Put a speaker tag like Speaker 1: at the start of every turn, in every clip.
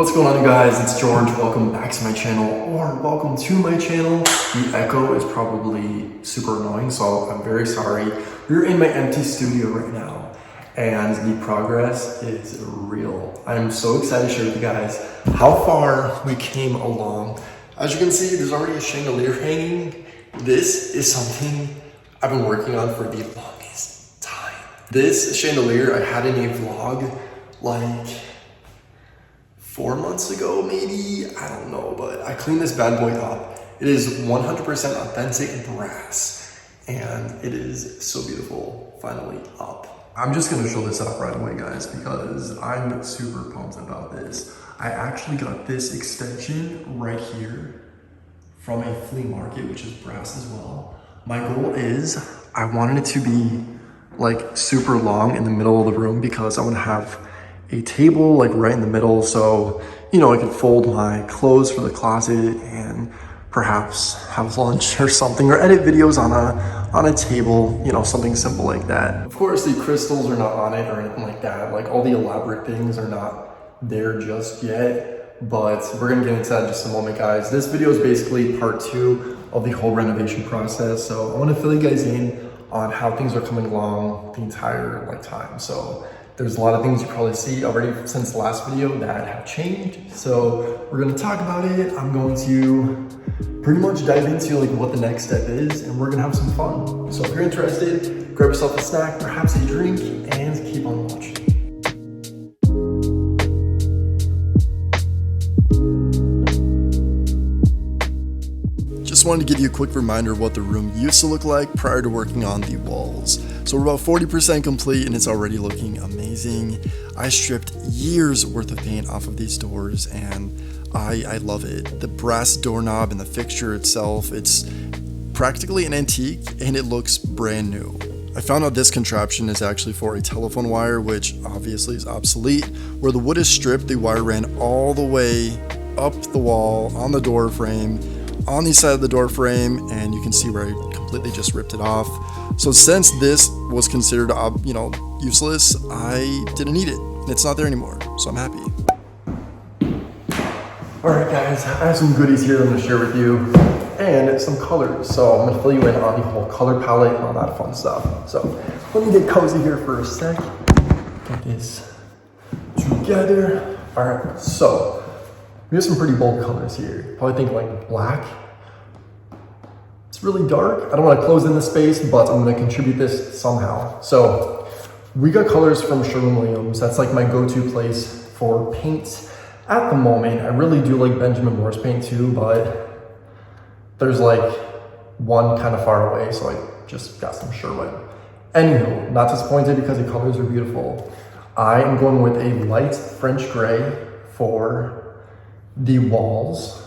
Speaker 1: What's going on, you guys? It's George. Welcome back to my channel, or welcome to my channel. The echo is probably super annoying, so I'm very sorry. We're in my empty studio right now, and the progress is real. I'm so excited to share with you guys how far we came along. As you can see, there's already a chandelier hanging. This is something I've been working on for the longest time. This chandelier I had in a vlog like 4 months ago, maybe, I don't know, but I cleaned this bad boy up. It is 100% authentic brass, and it is so beautiful, finally up. I'm just gonna show this up right away, guys, because I'm super pumped about this. I actually got this extension right here from a flea market, which is brass as well. My goal is, I wanted it to be like super long in the middle of the room because I want to have a table like right in the middle, so you know I could fold my clothes for the closet and perhaps have lunch or something, or edit videos on a table, you know, something simple like that. Of course, the crystals are not on it or anything like that. Like all the elaborate things are not there just yet, but we're gonna get into that in just a moment, guys. This video is basically part 2 of the whole renovation process, so I want to fill you guys in on how things are coming along the entire time. So there's a lot of things you probably see already since the last video that have changed. So we're gonna talk about it. I'm going to pretty much dive into what the next step is, and we're gonna have some fun. So if you're interested, grab yourself a snack, perhaps a drink, and keep on watching. Just wanted to give you a quick reminder of what the room used to look like prior to working on the walls. So we're about 40% complete and it's already looking amazing. I stripped years worth of paint off of these doors and I love it. The brass doorknob and the fixture itself, it's practically an antique and it looks brand new. I found out this contraption is actually for a telephone wire, which obviously is obsolete. Where the wood is stripped, the wire ran all the way up the wall on the door frame, on the side of the door frame, and you can see where I completely just ripped it off. So since this was considered, useless, I didn't need it. It's not there anymore, so I'm happy. All right, guys, I have some goodies here I'm gonna share with you, and some colors. So I'm gonna fill you in on the whole color palette and all that fun stuff. So let me get cozy here for a sec. Get this together. All right, so we have some pretty bold colors here. Probably think like black. It's really dark. I don't want to close in the space, but I'm going to contribute this somehow. So we got colors from Sherwin-Williams. That's like my go-to place for paint at the moment. I really do like Benjamin Moore's paint too, but there's like one kind of far away, so I just got some Sherwin. Anywho, not disappointed because the colors are beautiful. I am going with a light French gray for the walls.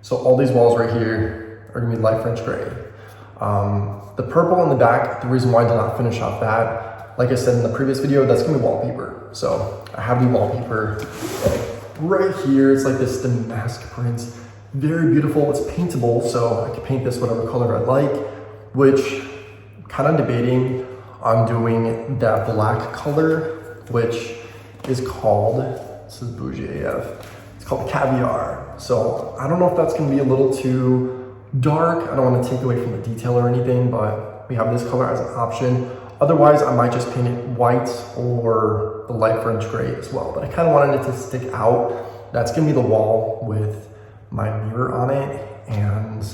Speaker 1: So all these walls right here are gonna be light French gray. The purple in the back, the reason why I did not finish off that, like I said in the previous video, that's gonna be wallpaper. So I have the wallpaper right here. It's like this damask print, very beautiful. It's paintable, so I can paint this whatever color I like, which kind of debating on doing that black color, which is called, this is bougie AF, it's called Caviar. So I don't know if that's gonna be a little too dark. I don't want to take away from the detail or anything, but we have this color as an option. Otherwise, I might just paint it white or the light French gray as well. But I kind of wanted it to stick out. That's gonna be the wall with my mirror on it, and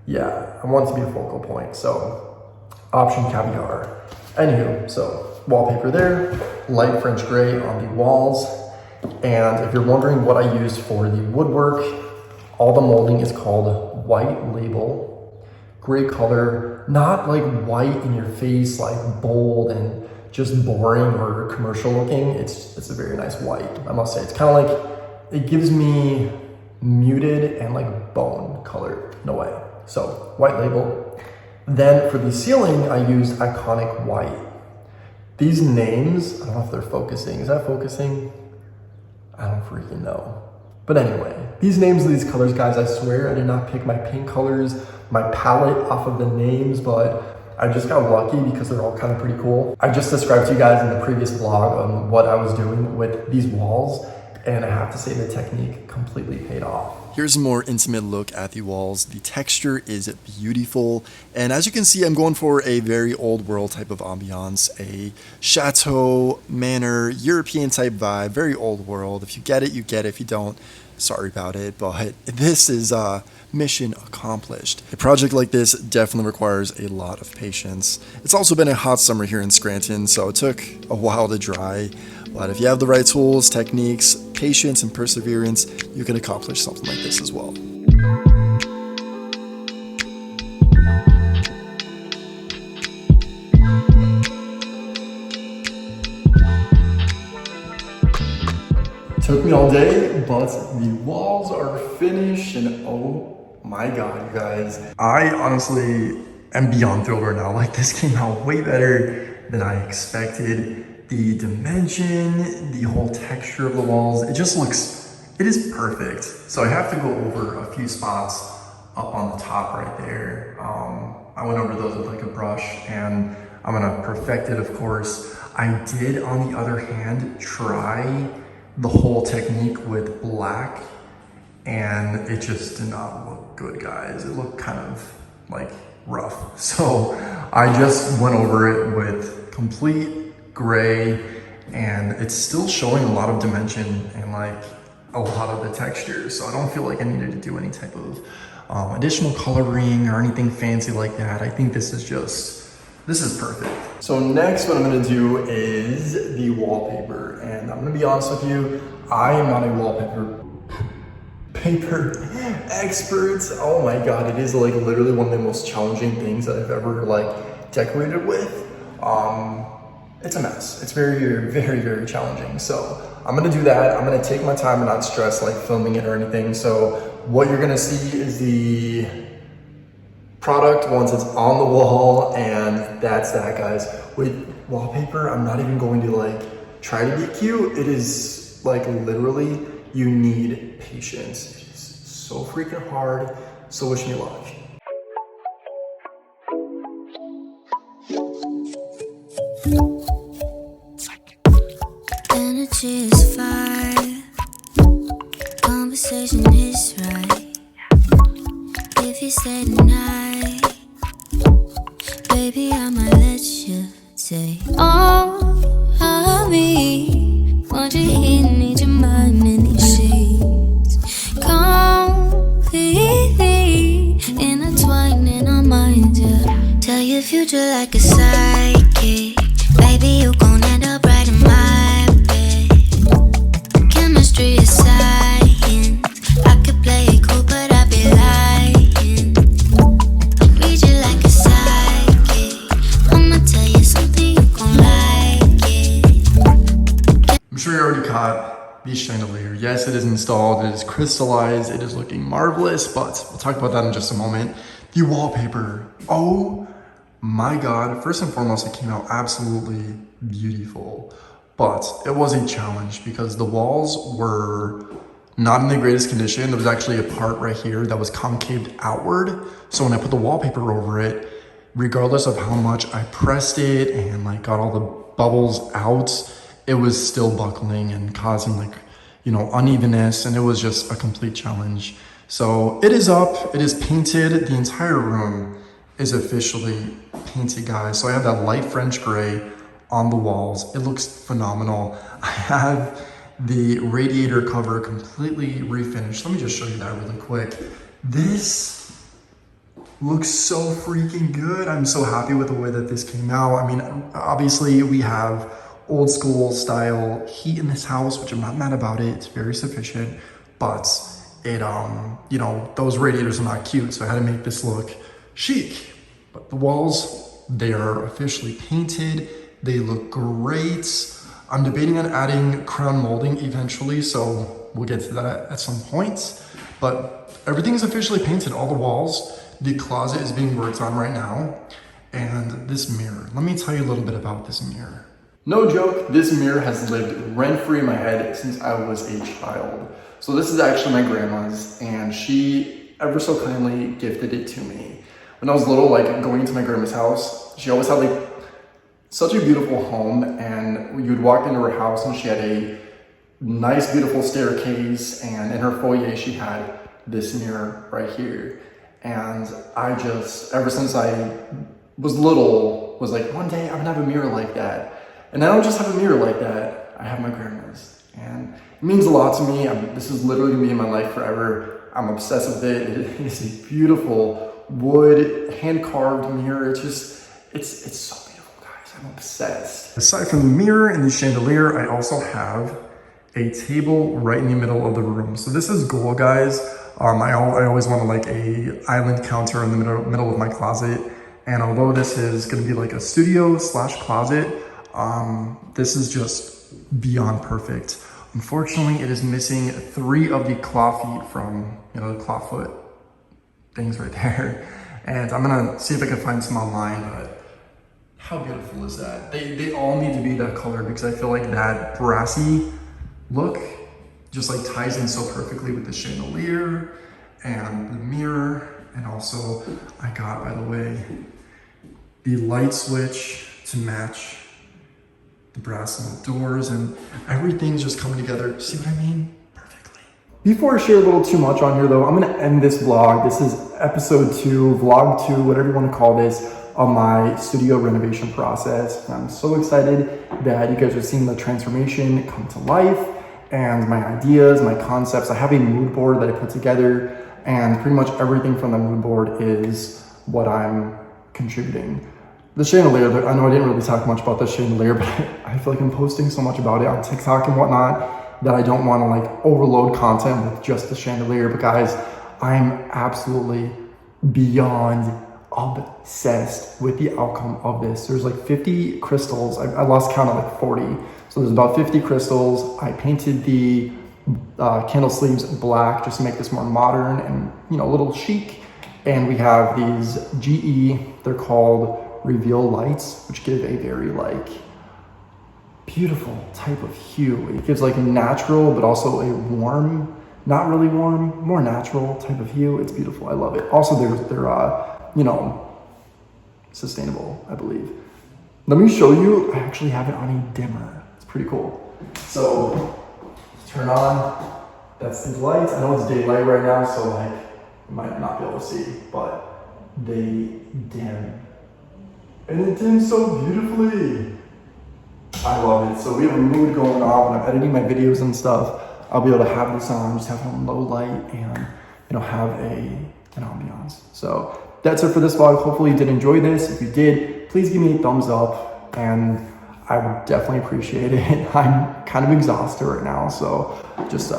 Speaker 1: yeah, I want it to be a focal point. So option Caviar. Anywho, so wallpaper there, light French gray on the walls. And if you're wondering what I used for the woodwork, all the molding is called white label. Great color, not like white in your face, like bold and just boring or commercial looking. It's a very nice white, I must say. It's kind of like, it gives me muted and like bone color in a way. So white label. Then for the ceiling, I used Iconic White. These names, I don't know if they're focusing. Is that focusing? I don't freaking know. But anyway, these names of these colors, guys, I swear I did not pick my paint colors, my palette off of the names, but I just got lucky because they're all kind of pretty cool. I just described to you guys in the previous vlog on what I was doing with these walls, And I have to say the technique completely paid off. Here's a more intimate look at the walls. The texture is beautiful. And as you can see, I'm going for a very old world type of ambiance, a chateau manor, European type vibe, very old world. If you get it, you get it. If you don't, sorry about it. But this is mission accomplished. A project like this definitely requires a lot of patience. It's also been a hot summer here in Scranton, so it took a while to dry. But if you have the right tools, techniques, patience, and perseverance, you can accomplish something like this as well. Took me all day, but the walls are finished, and oh my god, you guys. I honestly am beyond thrilled right now. Like, this came out way better than I expected. The dimension, the whole texture of the walls, it just looks, it is perfect. So I have to go over a few spots up on the top right there. I went over those with like a brush, and I'm gonna perfect it, of course. I did, on the other hand, try the whole technique with black, and it just did not look good, guys. It looked kind of like rough. So I just went over it with complete gray, and it's still showing a lot of dimension and like a lot of the texture. So I don't feel like I needed to do any type of additional coloring or anything fancy like that. I think this is perfect. So next, what I'm gonna do is the wallpaper, and I'm gonna be honest with you, I am not a wallpaper expert. Oh my god, it is like literally one of the most challenging things that I've ever like decorated with. It's a mess. It's very, very, very challenging. So I'm gonna do that. I'm gonna take my time and not stress like filming it or anything. So what you're gonna see is the product once it's on the wall, and that's that, guys. With wallpaper, I'm not even going to like try to be cute. It is like literally, you need patience. It's so freaking hard. So wish me luck.
Speaker 2: Energy is fire, conversation is right. If you stay tonight, baby, I might let you take all of me. Want you here, need your mind in these sheets, completely intertwined in our minds, yeah. Tell your future like a psychic, baby, you gon' end up right in my bed. Chemistry is science, I could play it cool, but I'd be lying. I read you like a psychic, I'ma tell you something, you gon' like it.
Speaker 1: I'm sure you already caught the chandelier. Yes, it is installed, it is crystallized, it is looking marvelous, but we'll talk about that in just a moment. The wallpaper, oh my god. First and foremost, it came out absolutely beautiful, but it was a challenge because the walls were not in the greatest condition. There was actually a part right here that was concaved outward. So when I put the wallpaper over it, regardless of how much I pressed it and like got all the bubbles out, it was still buckling and causing like, you know, unevenness, and it was just a complete challenge. So it is up, it is painted. The entire room is officially painted, guys. So I have that light French gray on the walls. It looks phenomenal. I have the radiator cover completely refinished. Let me just show you that really quick. This looks so freaking good. I'm so happy with the way that this came out. I mean, obviously we have old school style heat in this house, which I'm not mad about it. It's very sufficient, but it, you know, those radiators are not cute. So I had to make this look chic. But the walls, they are officially painted. They look great. I'm debating on adding crown molding eventually, so we'll get to that at some point. But everything is officially painted, all the walls. The closet is being worked on right now. And this mirror, let me tell you a little bit about this mirror. No joke, this mirror has lived rent-free in my head since I was a child. So this is actually my grandma's, and she ever so kindly gifted it to me. When I was little, like going into my grandma's house, she always had like such a beautiful home, and you'd walk into her house and she had a nice, beautiful staircase, and in her foyer, she had this mirror right here. And I just, ever since I was little, was like, one day I'm gonna have a mirror like that. And I don't just have a mirror like that, I have my grandma's. And it means a lot to me. This is literally gonna be in my life forever. I'm obsessed with it. It is a beautiful wood, hand-carved mirror. It's so beautiful, guys. I'm obsessed. Aside from the mirror and the chandelier, I also have a table right in the middle of the room. So this is goal, guys. I always wanted like a island counter in the middle of my closet. And although this is gonna be like a studio / closet, this is just beyond perfect. Unfortunately, it is missing 3 of the claw feet from, the claw foot things right there. And I'm gonna see if I can find some online, but how beautiful is that? They all need to be that color because I feel like that brassy look just like ties in so perfectly with the chandelier and the mirror. And also I got, by the way, the light switch to match the brass on the doors, and everything's just coming together. See what I mean? Perfectly. Before I share a little too much on here though, I'm gonna end this vlog. This is episode 2, vlog 2, whatever you want to call this, of my studio renovation process. And I'm so excited that you guys are seeing the transformation come to life and my ideas, my concepts. I have a mood board that I put together, and pretty much everything from the mood board is what I'm contributing. The chandelier, I know I didn't really talk much about the chandelier, but I feel like I'm posting so much about it on TikTok and whatnot that I don't want to like overload content with just the chandelier. But guys, I'm absolutely beyond obsessed with the outcome of this. There's like 50 crystals. I lost count at like 40. So there's about 50 crystals. I painted the candle sleeves black just to make this more modern and, a little chic. And we have these GE, they're called reveal lights, which give a very like beautiful type of hue. It gives like a natural, but also a warm, not really warm, more natural type of hue. It's beautiful. I love it. Also, they're sustainable, I believe. Let me show you. I actually have it on a dimmer. It's pretty cool. So turn on. That's the lights. I know it's daylight right now, so like you might not be able to see, but they dim. And it dims so beautifully. I love it. So we have a mood going on when I'm editing my videos and stuff. I'll be able to have this on, just have it on low light and, have an ambiance. So that's it for this vlog. Hopefully you did enjoy this. If you did, please give me a thumbs up, and I would definitely appreciate it. I'm kind of exhausted right now, so just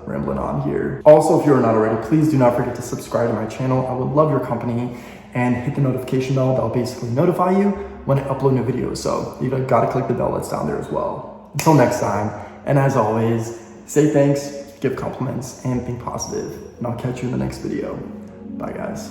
Speaker 1: rambling on here. Also, if you're not already, please do not forget to subscribe to my channel. I would love your company, and hit the notification bell. That'll basically notify you when I upload new videos. So you gotta click the bell that's down there as well. Until next time, and as always, say thanks, give compliments, and think positive. And I'll catch you in the next video. Bye guys.